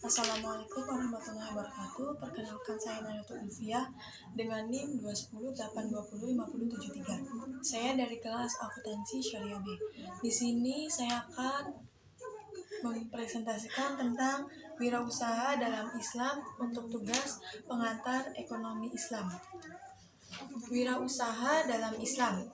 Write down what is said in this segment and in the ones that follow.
Assalamualaikum warahmatullahi wabarakatuh. Perkenalkan saya Nayatul Ulfiah dengan NIM 210820573. Saya dari kelas akuntansi Syariah B. Di sini saya akan mempresentasikan tentang wirausaha dalam Islam untuk tugas pengantar ekonomi Islam. Wirausaha dalam Islam.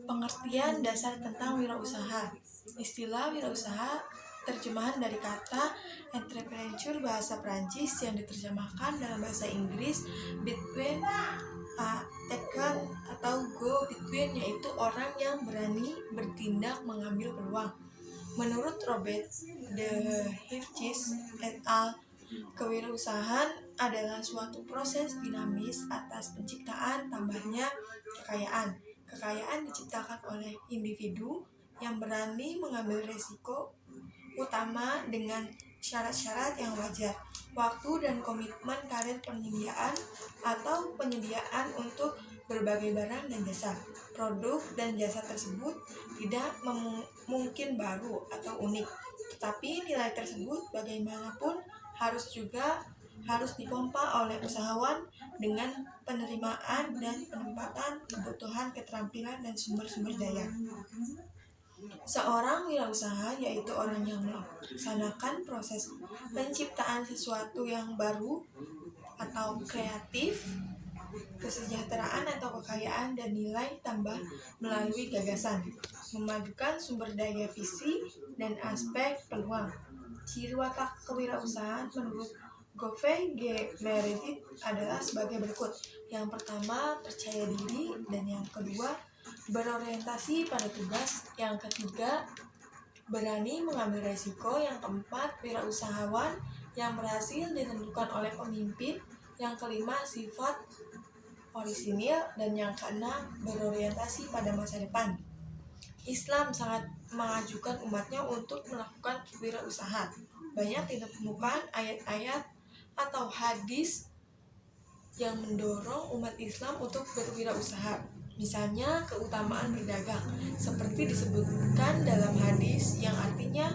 Pengertian dasar tentang wirausaha. Istilah wirausaha terjemahan dari kata entrepreneur bahasa Prancis yang diterjemahkan dalam bahasa Inggris between taken atau go between, yaitu orang yang berani bertindak mengambil peluang. Menurut Robert de Hircis et al., kewirausahaan adalah suatu proses dinamis atas penciptaan tambahnya kekayaan. Kekayaan diciptakan oleh individu yang berani mengambil risiko utama dengan syarat-syarat yang wajar, waktu dan komitmen karir penyediaan atau penyediaan untuk berbagai barang dan jasa. Produk dan jasa tersebut tidak mungkin baru atau unik, tetapi nilai tersebut bagaimanapun harus dipompa oleh usahawan dengan penerimaan dan penempatan kebutuhan, keterampilan, dan sumber-sumber daya. Seorang wirausaha yaitu orang yang melaksanakan proses penciptaan sesuatu yang baru atau kreatif, kesejahteraan atau kekayaan dan nilai tambah melalui gagasan, memadukan sumber daya visi dan aspek peluang. Ciri watak kewirausahaan menurut Govey G. Meredith adalah sebagai berikut. Yang pertama, percaya diri, dan yang kedua, berorientasi pada tugas, yang ketiga, berani mengambil resiko, yang keempat, wirausahawan yang berhasil ditentukan oleh pemimpin, yang kelima, sifat orisinil, dan yang keenam, berorientasi pada masa depan. Islam sangat mengajukan umatnya untuk melakukan wirausaha. Banyak ditemukan ayat-ayat atau hadis yang mendorong umat Islam untuk berwirausaha. Misalnya keutamaan berdagang, seperti disebutkan dalam hadis yang artinya,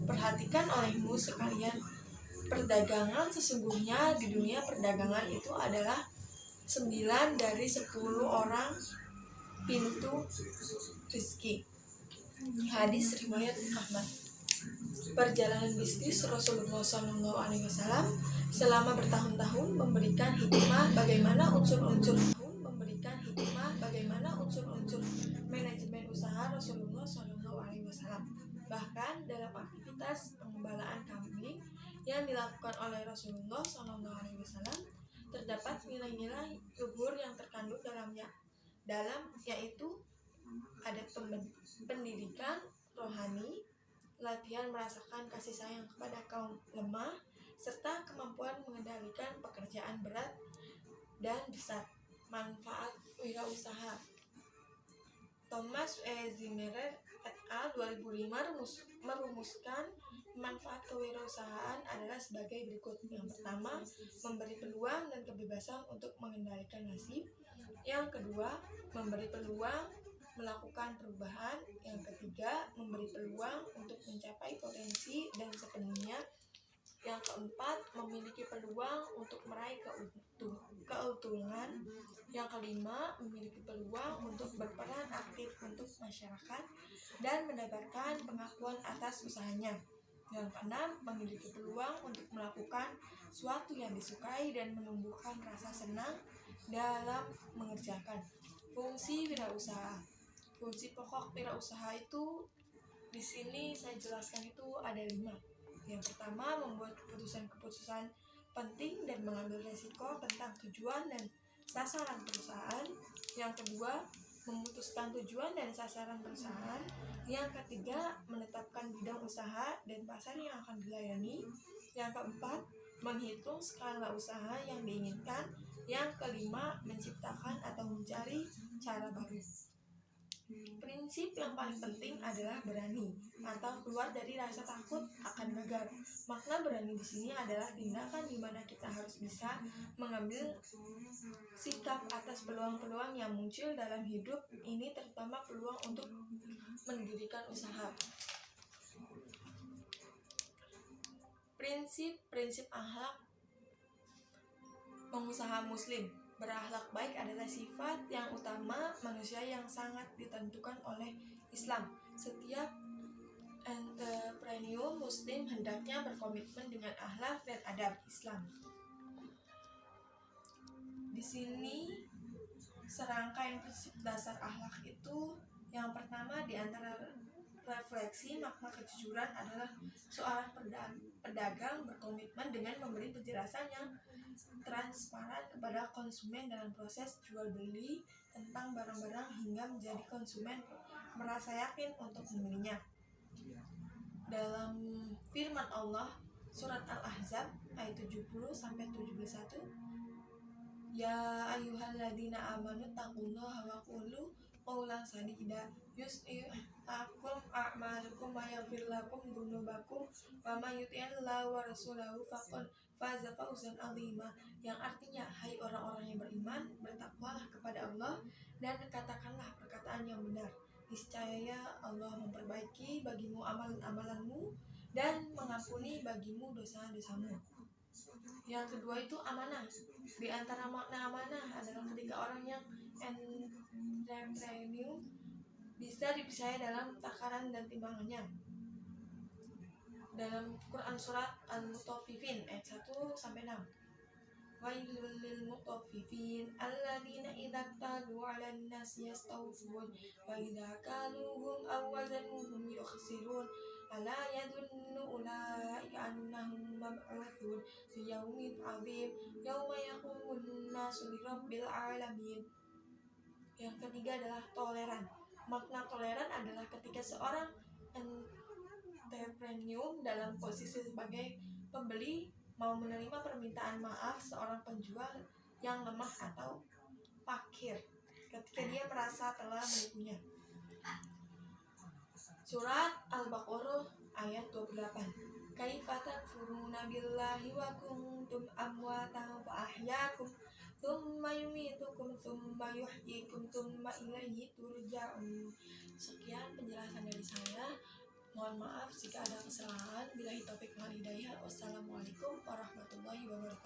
perhatikan olehmu sekalian, perdagangan sesungguhnya di dunia perdagangan itu adalah 9 dari 10 orang pintu rezeki. Hadis riwayat Ahmad. Perjalanan bisnis Rasulullah SAW selama bertahun-tahun memberikan hikmah bagaimana unsur-unsur manajemen usaha Rasulullah SAW. Bahkan dalam aktivitas pengembalaan kambing yang dilakukan oleh Rasulullah SAW terdapat nilai-nilai luhur yang terkandung yaitu ada pendidikan rohani, latihan merasakan kasih sayang kepada kaum lemah, serta kemampuan mengendalikan pekerjaan berat dan besar. Manfaat wirausaha. Thomas E. Zimmerer et al. 2005 merumuskan manfaat kewirausahaan adalah sebagai berikut. Yang pertama, memberi peluang dan kebebasan untuk mengendalikan nasib. Yang kedua, memberi peluang melakukan perubahan. Yang ketiga, memberi peluang untuk mencapai potensi dan sepenuhnya. Yang keempat, memiliki peluang untuk meraih keuntungan. Yang kelima, memiliki peluang untuk berperan aktif untuk masyarakat dan mendapatkan pengakuan atas usahanya. Yang keenam, memiliki peluang untuk melakukan sesuatu yang disukai dan menumbuhkan rasa senang dalam mengerjakan. Fungsi wirausaha. Fungsi pokok wirausaha itu di sini saya jelaskan itu ada 5. Yang pertama, membuat keputusan-keputusan penting dan mengambil resiko tentang tujuan dan sasaran perusahaan. Yang kedua, memutuskan tujuan dan sasaran perusahaan. Yang ketiga, menetapkan bidang usaha dan pasar yang akan dilayani. Yang keempat, menghitung skala usaha yang diinginkan. Yang kelima, menciptakan atau mencari cara baru. Prinsip yang paling penting adalah berani atau keluar dari rasa takut akan gagal. Makna berani di sini adalah tindakan di mana kita harus bisa mengambil sikap atas peluang-peluang yang muncul dalam hidup ini, terutama peluang untuk mendirikan usaha. Prinsip-prinsip akhlak pengusaha muslim. Berakhlak baik adalah sifat yang utama manusia yang sangat ditentukan oleh Islam. Setiap entrepreneur muslim hendaknya berkomitmen dengan akhlak dan adab Islam. Di sini serangkaian prinsip dasar akhlak itu, yang pertama di antara refleksi makna kejujuran adalah seorang pedagang berkomitmen dengan memberi penjelasan yang transparan kepada konsumen dalam proses jual beli tentang barang-barang hingga menjadi konsumen merasa yakin untuk membelinya. Dalam firman Allah surat Al-Ahzab ayat 70-71, ya ayyuhalladzina amanu taqullaha wa qulu qawlan sadida yuslihukum a'malakum wa yaghfir lakum dzunubakum wa may yuti'illaha wa rasulahu faqad faza fawzan 'azima, yang artinya, hai orang-orang yang beriman, bertakwalah kepada Allah dan katakanlah perkataan yang benar. Niscaya Allah memperbaiki bagimu amalan-amalanmu dan mengampuni bagimu dosa-dosamu. Yang kedua itu amanah. Di antara makna amanah adalah ketika orang yang entrepreneur bisa dipercaya dalam takaran dan timbangannya. Dalam Quran surat Al-Mutaffifin ayat 1-6, wailul lil mutaffifin alladzina idza talu 'alan nasi yastawfun wa idza kaluhum aw wazanuhum yukhsirun ala yadunnu ulaika annahum mab'utsun fi yaumin 'adzim yauma yaqumun nasu lirabbil 'alamin. Yang ketiga adalah toleran. Makna toleran adalah ketika seorang entrepreneur dalam posisi sebagai pembeli mau menerima permintaan maaf seorang penjual yang lemah atau fakir ketika dia merasa telah menipunya. Surat Al-Baqarah ayat 28, kaifa takfuruna billahi wa kuntum amwatan fa ahyaakum tsumma yumitukum tsumma yuhyikum tsumma ilaihi turja'un. Sekian penjelasan dari saya. Mohon maaf jika ada kesalahan. Billahi taufik wal hidayah. Wassalamualaikum warahmatullahi wabarakatuh.